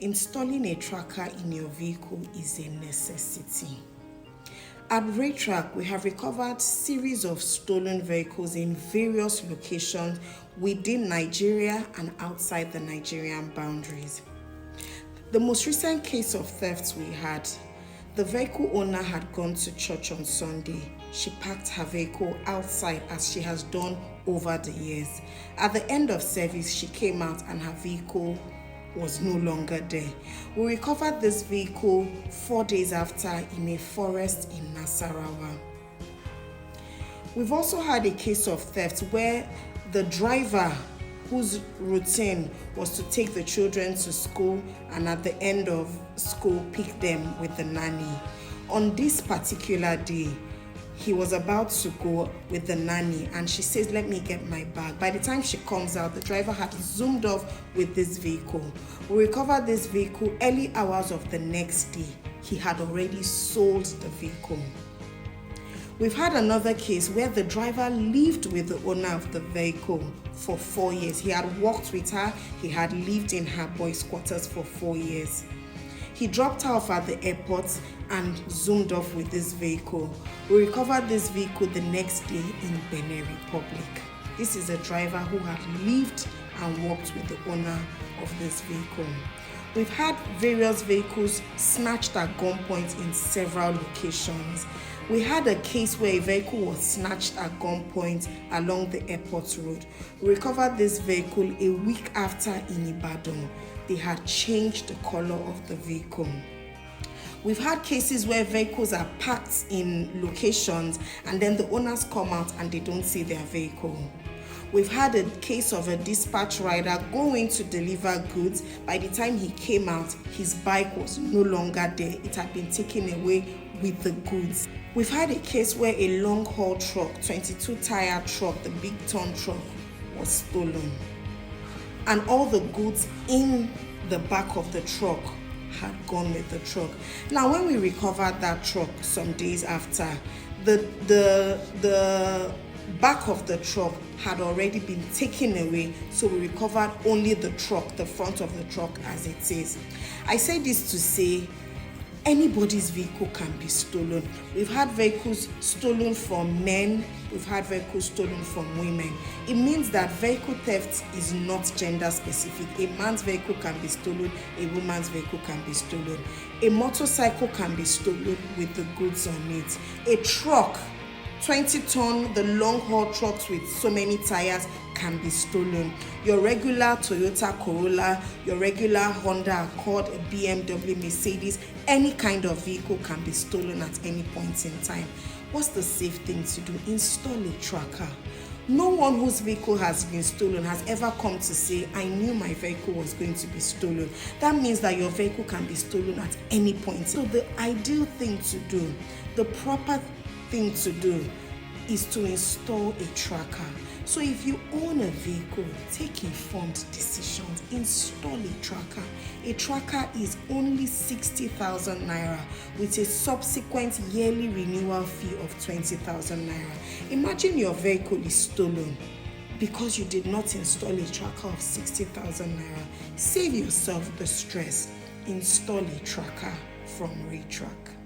Installing a tracker in your vehicle is a necessity. At Rheytrak, we have recovered series of stolen vehicles in various locations within Nigeria and outside the Nigerian boundaries. The most recent case of theft we had, the vehicle owner had gone to church on Sunday. She parked her vehicle outside as she has done over the years. At the end of service, she came out and her vehicle was no longer there. We recovered this vehicle 4 days after in a forest in Nasarawa. We've also had a case of theft where the driver whose routine was to take the children to school and at the end of school pick them with the nanny. On this particular day, he was about to go with the nanny and she says, "Let me get my bag." By the time she comes out, the driver had zoomed off with this vehicle. We recovered this vehicle early hours of the next day. He had already sold the vehicle. We've had another case where the driver lived with the owner of the vehicle for 4 years. He had worked with her, he had lived in her boys' quarters for 4 years. He dropped her off at the airport and zoomed off with this vehicle. We recovered this vehicle the next day in Benin Republic. This is a driver who had lived and worked with the owner of this vehicle. We've had various vehicles snatched at gunpoint in several locations. We had a case where a vehicle was snatched at gunpoint along the airport road. We recovered this vehicle a week after in Ibadan. They had changed the color of the vehicle. We've had cases where vehicles are parked in locations and then the owners come out and they don't see their vehicle. We've had a case of a dispatch rider going to deliver goods. By the time he came out, his bike was no longer there. It had been taken away with the goods. We've had a case where a long-haul truck, 22-tire truck, the big ton truck, was stolen. And all the goods in the back of the truck had gone with the truck. Now, when we recovered that truck some days after, the back of the truck had already been taken away, so we recovered only the truck, the front of the truck as it is. I say this to say anybody's vehicle can be stolen. We've had vehicles stolen from men, we've had vehicles stolen from women. It means that vehicle theft is not gender specific. A man's vehicle can be stolen, a woman's vehicle can be stolen. A motorcycle can be stolen with the goods on it. A truck, 20-ton, the long-haul trucks with so many tires can be stolen. Your regular Toyota Corolla, your regular Honda Accord, a BMW, Mercedes, any kind of vehicle can be stolen at any point in time. What's the safe thing to do? Install a tracker. No one whose vehicle has been stolen has ever come to say, "I knew my vehicle was going to be stolen." That means that your vehicle can be stolen at any point. So the ideal thing to do, the proper thing to do is to install a tracker. So if you own a vehicle, take informed decisions, install a tracker. A tracker is only 60,000 naira with a subsequent yearly renewal fee of 20,000 naira. Imagine your vehicle is stolen because you did not install a tracker of 60,000 naira. Save yourself the stress. Install a tracker from Rheytrak.